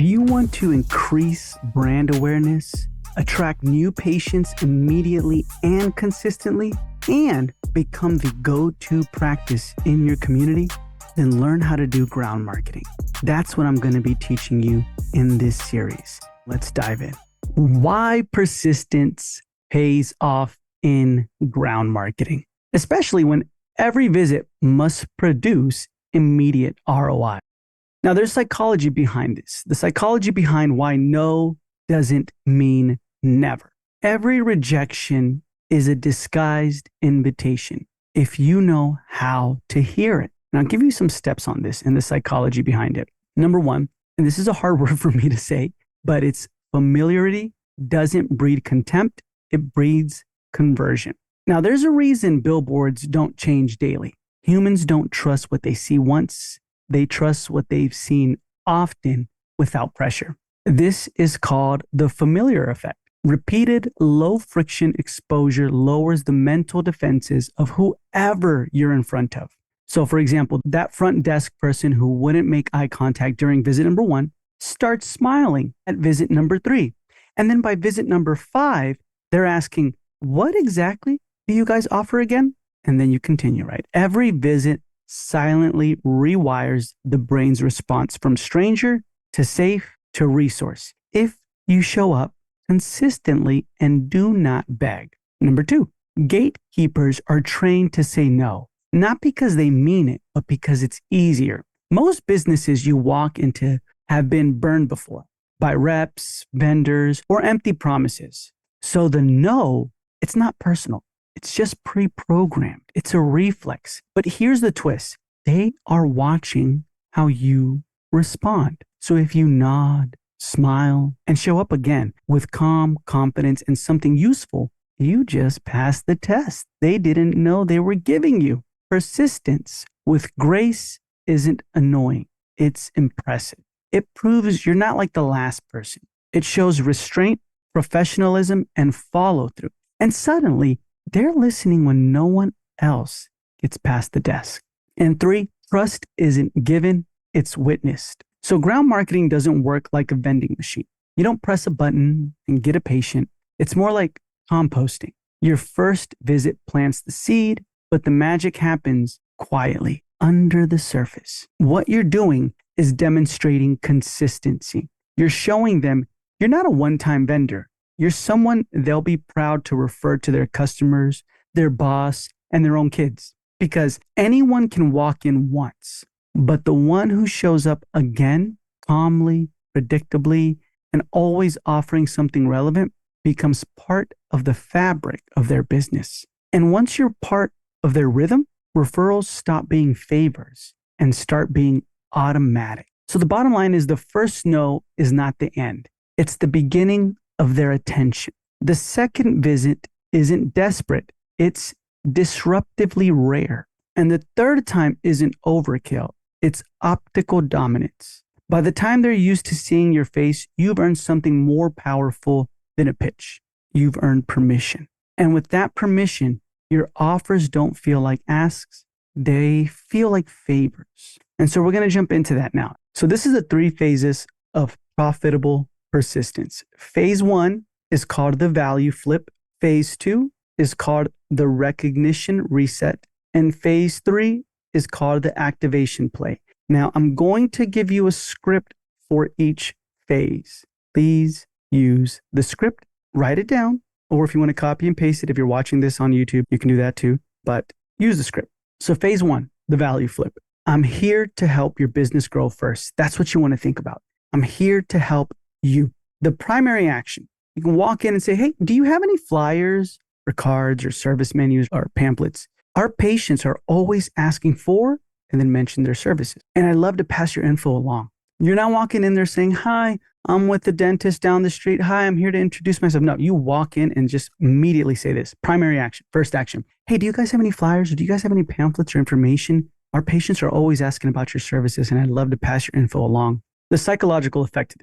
Do you want to increase brand awareness, attract new patients immediately and consistently, and become the go-to practice in your community? Then learn how to do ground marketing. That's what I'm going to be teaching you in this series. Let's dive in. Why persistence pays off in ground marketing, especially when every visit must produce immediate ROI. Now, there's psychology behind this. The psychology behind why no doesn't mean never. Every rejection is a disguised invitation if you know how to hear it. And I'll give you some steps on this and the psychology behind it. Number one, and this is a hard word for me to say, but it's familiarity doesn't breed contempt, it breeds conversion. Now, there's a reason billboards don't change daily. Humans don't trust what they see once. They trust what they've seen often without pressure. This is called the familiar effect. Repeated low-friction exposure lowers the mental defenses of whoever you're in front of. So, for example, that front desk person who wouldn't make eye contact during visit number 1 starts smiling at visit number 3. And then by visit number 5, they're asking, what exactly do you guys offer again? And then you continue, right? Every visit silently rewires the brain's response from stranger to safe to resource if you show up consistently and do not beg. Number 2, gatekeepers are trained to say no, not because they mean it, but because it's easier. Most businesses you walk into have been burned before by reps, vendors, or empty promises. So the no, it's not personal. It's just pre-programmed. It's a reflex. But here's the twist. They are watching how you respond. So if you nod, smile, and show up again with calm confidence and something useful, you just passed the test they didn't know they were giving you. Persistence with grace isn't annoying. It's impressive. It proves you're not like the last person. It shows restraint, professionalism, and follow-through. And suddenly, they're listening when no one else gets past the desk. And 3, trust isn't given, it's witnessed. So ground marketing doesn't work like a vending machine. You don't press a button and get a patient. It's more like composting. Your first visit plants the seed, but the magic happens quietly under the surface. What you're doing is demonstrating consistency. You're showing them you're not a one-time vendor. You're someone they'll be proud to refer to their customers, their boss, and their own kids. Because anyone can walk in once, but the one who shows up again, calmly, predictably, and always offering something relevant becomes part of the fabric of their business. And once you're part of their rhythm, referrals stop being favors and start being automatic. So the bottom line is the first no is not the end. It's the beginning of their attention. The second visit isn't desperate. It's disruptively rare. And the third time isn't overkill. It's optical dominance. By the time they're used to seeing your face, you've earned something more powerful than a pitch. You've earned permission. And with that permission, your offers don't feel like asks. They feel like favors. And so we're going to jump into that now. So this is the 3 phases of profitable persistence. Phase 1 is called the value flip. Phase 2 is called the recognition reset. And phase 3 is called the activation play. Now, I'm going to give you a script for each phase. Please use the script, write it down, or if you want to copy and paste it, if you're watching this on YouTube, you can do that too, but use the script. So phase 1, the value flip. I'm here to help your business grow first. That's what you want to think about. I'm here to help you. The primary action, you can walk in and say, hey, do you have any flyers or cards or service menus or pamphlets? Our patients are always asking for, and then mention their services. And I'd love to pass your info along. You're not walking in there saying, hi, I'm with the dentist down the street. Hi, I'm here to introduce myself. No, you walk in and just immediately say this. Primary action, first action. Hey, do you guys have any flyers or do you guys have any pamphlets or information? Our patients are always asking about your services and I'd love to pass your info along. The psychological effect of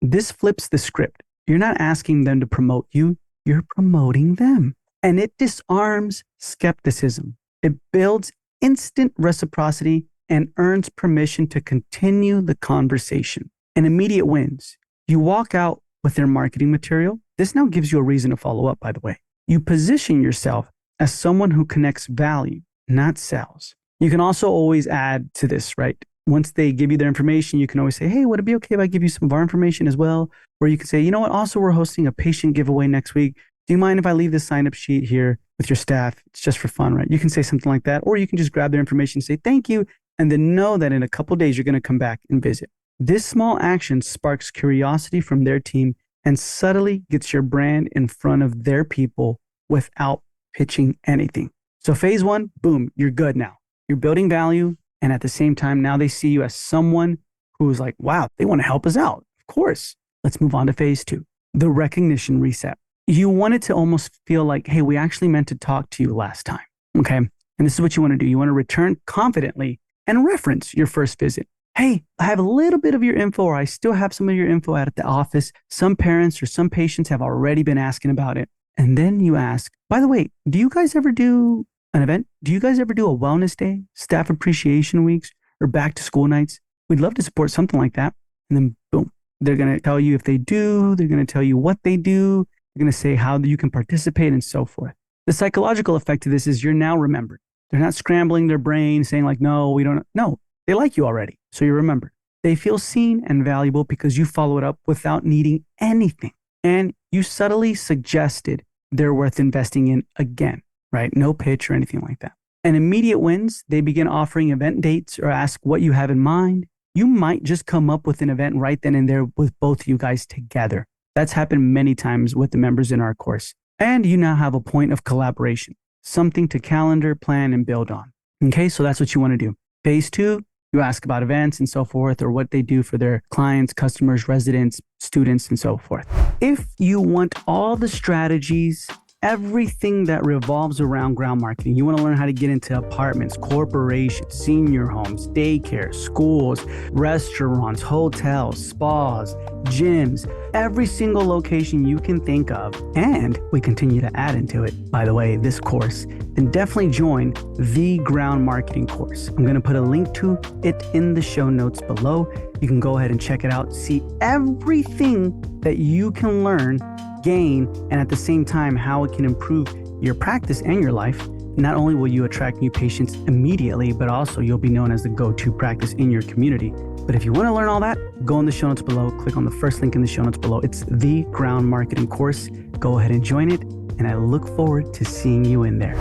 this flips the script. You're not asking them to promote you, you're promoting them. And it disarms skepticism. It builds instant reciprocity and earns permission to continue the conversation. And immediate wins. You walk out with their marketing material. This now gives you a reason to follow up, by the way. You position yourself as someone who connects value, not sells. You can also always add to this, right? Once they give you their information, you can always say, hey, would it be okay if I give you some of our information as well? Or you can say, you know what? Also, we're hosting a patient giveaway next week. Do you mind if I leave this sign up sheet here with your staff? It's just for fun, right? You can say something like that. Or you can just grab their information and say, thank you. And then know that in a couple of days, you're going to come back and visit. This small action sparks curiosity from their team and subtly gets your brand in front of their people without pitching anything. So phase one, boom, you're good now. You're building value. And at the same time, now they see you as someone who's like, wow, they want to help us out. Of course. Let's move on to phase two, the recognition reset. You want it to almost feel like, hey, we actually meant to talk to you last time. Okay. And this is what you want to do. You want to return confidently and reference your first visit. Hey, I have a little bit of your info, or I still have some of your info out at the office. Some parents or some patients have already been asking about it. And then you ask, by the way, do you guys ever do an event? Do you guys ever do a wellness day, staff appreciation weeks, or back to school nights? We'd love to support something like that. And then boom, they're going to tell you if they do, they're going to tell you what they do, they're going to say how you can participate and so forth. The psychological effect of this is you're now remembered. They're not scrambling their brain saying like, no, we don't. No, they like you already. So you're remembered. They feel seen and valuable because you follow it up without needing anything. And you subtly suggested they're worth investing in again, right? No pitch or anything like that. And immediate wins, they begin offering event dates or ask what you have in mind. You might just come up with an event right then and there with both of you guys together. That's happened many times with the members in our course. And you now have a point of collaboration, something to calendar, plan, and build on. Okay, so that's what you want to do. Phase two, you ask about events and so forth, or what they do for their clients, customers, residents, students, and so forth. If you want all the strategies, everything that revolves around ground marketing, you want to learn how to get into apartments, corporations, senior homes, daycare, schools, restaurants, hotels, spas, gyms, every single location you can think of, and we continue to add into it, by the way, this course, then definitely join the ground marketing course. I'm going to put a link to it in the show notes below. You can go ahead and check it out, see everything that you can learn, gain, and at the same time, how it can improve your practice and your life. Not only will you attract new patients immediately, but also you'll be known as the go-to practice in your community. But if you want to learn all that, go in the show notes below, click on the first link in the show notes below. It's the ground marketing course. Go ahead and join it. And I look forward to seeing you in there.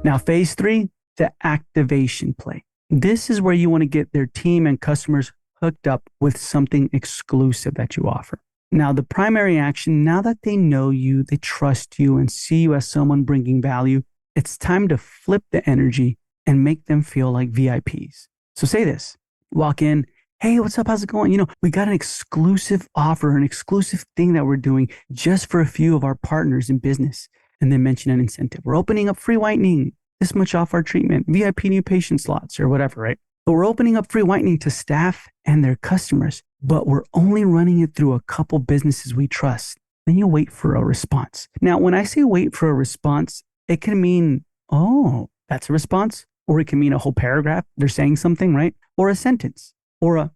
Now, phase three, the activation play. This is where you want to get their team and customers hooked up with something exclusive that you offer. Now, the primary action, now that they know you, they trust you, and see you as someone bringing value, it's time to flip the energy and make them feel like VIPs. So say this, walk in, hey, what's up? How's it going? We got an exclusive offer, an exclusive thing that we're doing just for a few of our partners in business. And then mention an incentive. We're opening up free whitening, this much off our treatment, VIP new patient slots or whatever, right? But we're opening up free whitening to staff and their customers, but we're only running it through a couple businesses we trust. Then you wait for a response. Now, when I say wait for a response, it can mean, oh, that's a response. Or it can mean a whole paragraph. They're saying something, right? Or a sentence. Or a,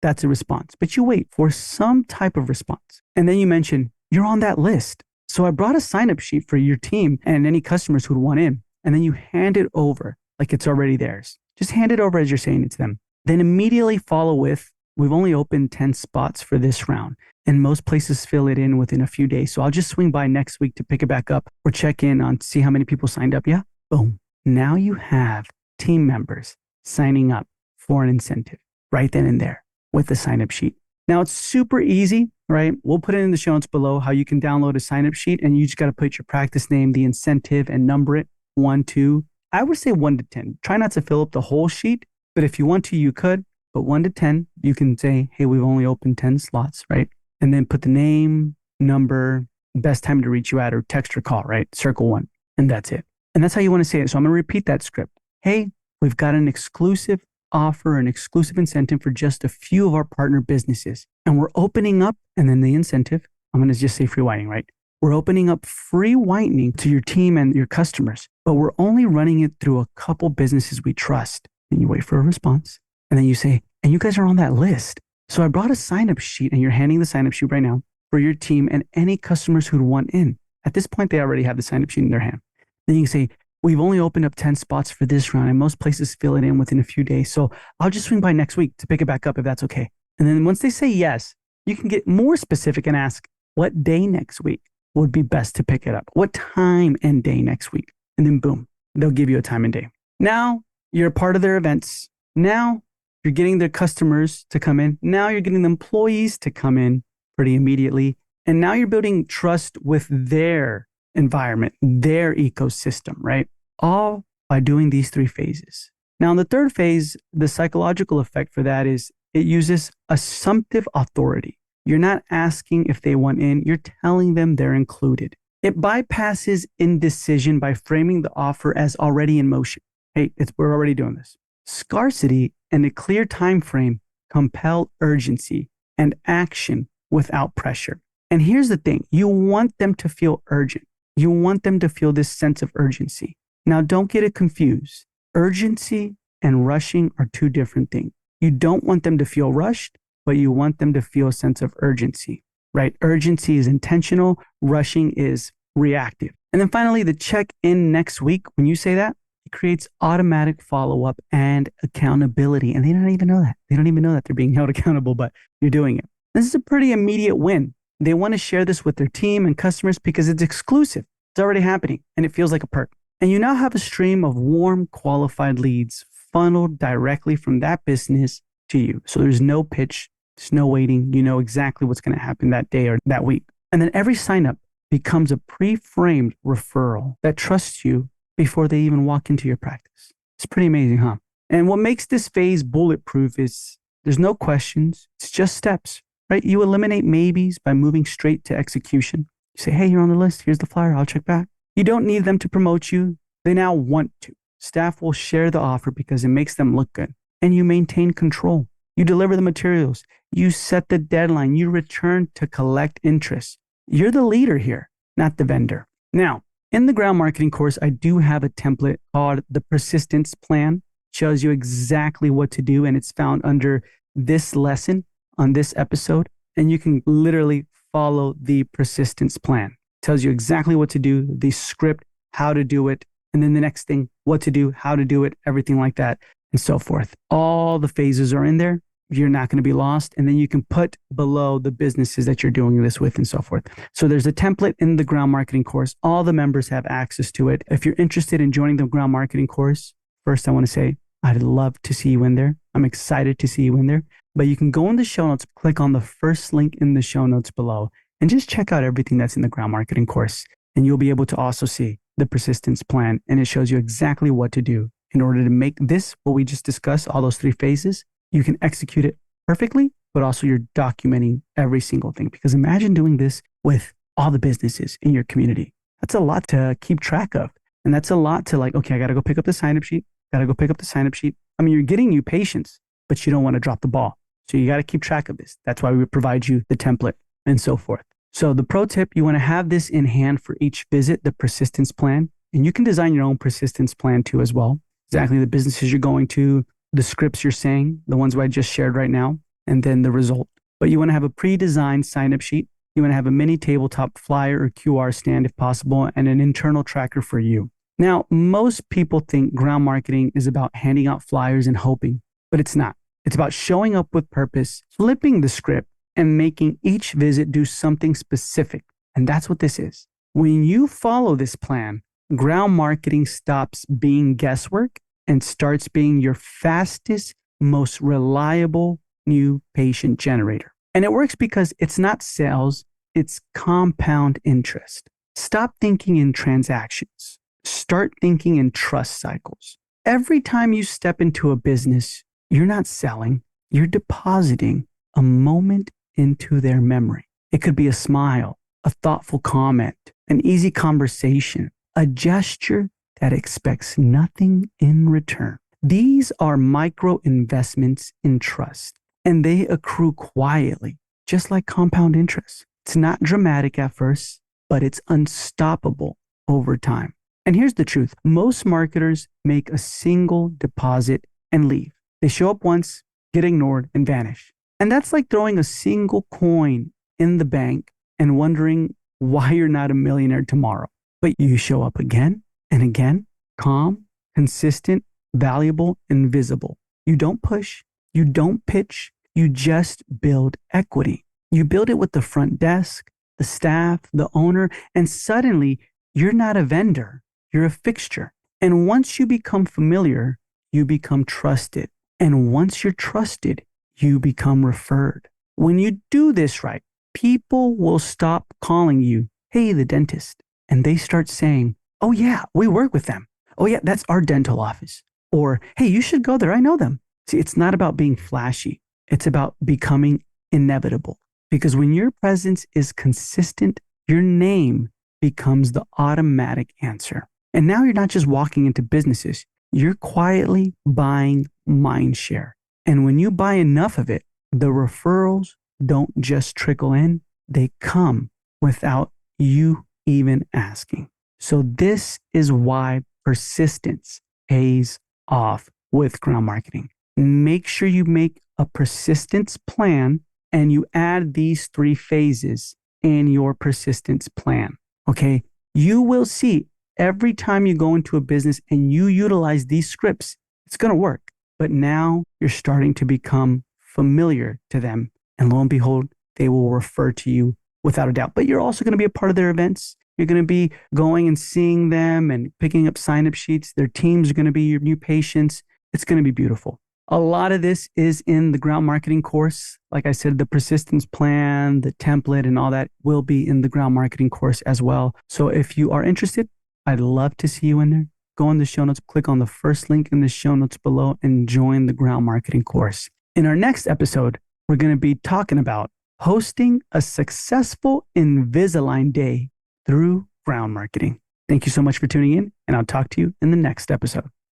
that's a response. But you wait for some type of response. And then you mention, you're on that list. So I brought a sign-up sheet for your team and any customers who'd want in. And then you hand it over like it's already theirs. Just hand it over as you're saying it to them. Then immediately follow with, we've only opened 10 spots for this round. And most places fill it in within a few days. So I'll just swing by next week to pick it back up or check in on see how many people signed up. Yeah, boom. Now you have team members signing up for an incentive right then and there with the sign-up sheet. Now it's super easy, right? We'll put it in the show notes below how you can download a sign-up sheet, and you just got to put your practice name, the incentive, and number it 1, 2. I would say 1 to 10. Try not to fill up the whole sheet, but if you want to, you could. But 1 to 10, you can say, hey, we've only opened 10 slots, right? And then put the name, number, best time to reach you at, or text or call, right? Circle 1, and that's it. And that's how you want to say it. So I'm going to repeat that script. Hey, we've got an exclusive offer, an exclusive incentive for just a few of our partner businesses. And we're opening up, and then the incentive, I'm going to just say free whitening, right? We're opening up free whitening to your team and your customers, but we're only running it through a couple businesses we trust. And you wait for a response. And then you say, and you guys are on that list. So I brought a sign up sheet, and you're handing the sign up sheet right now for your team and any customers who'd want in. At this point, they already have the sign up sheet in their hand. Then you can say, we've only opened up 10 spots for this round, and most places fill it in within a few days. So I'll just swing by next week to pick it back up if that's okay. And then once they say yes, you can get more specific and ask, what day next week would be best to pick it up? What time and day next week? And then boom, they'll give you a time and day. Now you're a part of their events. Now you're getting the customers to come in. Now you're getting the employees to come in pretty immediately. And now you're building trust with their environment, their ecosystem, right? All by doing these 3 phases. Now, in the 3rd phase, the psychological effect for that is it uses assumptive authority. You're not asking if they want in, you're telling them they're included. It bypasses indecision by framing the offer as already in motion. Hey, we're already doing this. Scarcity and a clear time frame compel urgency and action without pressure. And here's the thing, you want them to feel urgent. You want them to feel this sense of urgency. Now, don't get it confused. Urgency and rushing are 2 different things. You don't want them to feel rushed, but you want them to feel a sense of urgency, right? Urgency is intentional. Rushing is reactive. And then finally, the check in next week. When you say that, it creates automatic follow-up and accountability. And they don't even know that. They don't even know that they're being held accountable, but you're doing it. This is a pretty immediate win. They want to share this with their team and customers because it's exclusive. It's already happening and it feels like a perk. And you now have a stream of warm, qualified leads funneled directly from that business to you. So there's no pitch, there's no waiting. You know exactly what's going to happen that day or that week. And then every sign up becomes a pre-framed referral that trusts you before they even walk into your practice. It's pretty amazing, huh? And what makes this phase bulletproof is there's no questions. It's just steps, right? You eliminate maybes by moving straight to execution. You say, hey, you're on the list. Here's the flyer. I'll check back. You don't need them to promote you. They now want to. Staff will share the offer because it makes them look good. And you maintain control. You deliver the materials. You set the deadline. You return to collect interest. You're the leader here, not the vendor. Now, in the ground marketing course, I do have a template called the persistence plan. It shows you exactly what to do, and it's found under this lesson on this episode. And you can literally follow the persistence plan. It tells you exactly what to do, the script, how to do it, and then the next thing, what to do, how to do it, everything like that, and so forth. All the phases are in there. You're not going to be lost. And then you can put below the businesses that you're doing this with and so forth. So there's a template in the ground marketing course. All the members have access to it. If you're interested in joining the ground marketing course, first I want to say, I'd love to see you in there. I'm excited to see you in there. But you can go in the show notes, click on the first link in the show notes below, and just check out everything that's in the ground marketing course. And you'll be able to also see the persistence plan. And it shows you exactly what to do in order to make this, what we just discussed, all those 3 phases. You can execute it perfectly, but also you're documenting every single thing. Because imagine doing this with all the businesses in your community. That's a lot to keep track of. And that's a lot to okay, I got to go pick up the sign-up sheet. I mean, you're getting new patients, but you don't want to drop the ball. So you got to keep track of this. That's why we provide you the template and so forth. So the pro tip, you want to have this in hand for each visit, the persistence plan. And you can design your own persistence plan too as well. Exactly the businesses you're going to, the scripts you're saying, the ones I just shared right now, and then the result. But you want to have a pre-designed sign-up sheet. You want to have a mini tabletop flyer or QR stand if possible, and an internal tracker for you. Now, most people think ground marketing is about handing out flyers and hoping, but it's not. It's about showing up with purpose, flipping the script, and making each visit do something specific. And that's what this is. When you follow this plan, ground marketing stops being guesswork and starts being your fastest, most reliable new patient generator. And it works because it's not sales, it's compound interest. Stop thinking in transactions. Start thinking in trust cycles. Every time you step into a business, you're not selling, you're depositing a moment into their memory. It could be a smile, a thoughtful comment, an easy conversation, a gesture that expects nothing in return. These are micro investments in trust, and they accrue quietly, just like compound interest. It's not dramatic at first, but it's unstoppable over time. And here's the truth. Most marketers make a single deposit and leave. They show up once, get ignored, and vanish. And that's like throwing a single coin in the bank and wondering why you're not a millionaire tomorrow. But you show up again and again, calm, consistent, valuable, and visible. You don't push, you don't pitch, you just build equity. You build it with the front desk, the staff, the owner, and suddenly you're not a vendor, you're a fixture. And once you become familiar, you become trusted. And once you're trusted, you become referred. When you do this right, people will stop calling you, hey, the dentist. And they start saying, oh, yeah, we work with them. Oh, yeah, that's our dental office. Or, hey, you should go there. I know them. See, it's not about being flashy. It's about becoming inevitable. Because when your presence is consistent, your name becomes the automatic answer. And now you're not just walking into businesses, you're quietly buying mind share. And when you buy enough of it, the referrals don't just trickle in, they come without you even asking. So this is why persistence pays off with ground marketing. Make sure you make a persistence plan and you add these 3 phases in your persistence plan. Okay. You will see every time you go into a business and you utilize these scripts, it's going to work. But now you're starting to become familiar to them. And lo and behold, they will refer to you without a doubt. But you're also going to be a part of their events. You're going to be going and seeing them and picking up sign-up sheets. Their teams are going to be your new patients. It's going to be beautiful. A lot of this is in the ground marketing course. Like I said, the persistence plan, the template, and all that will be in the ground marketing course as well. So if you are interested, I'd love to see you in there. Go in the show notes, click on the first link in the show notes below, and join the ground marketing course. In our next episode, we're going to be talking about hosting a successful Invisalign day through ground marketing. Thank you so much for tuning in, and I'll talk to you in the next episode.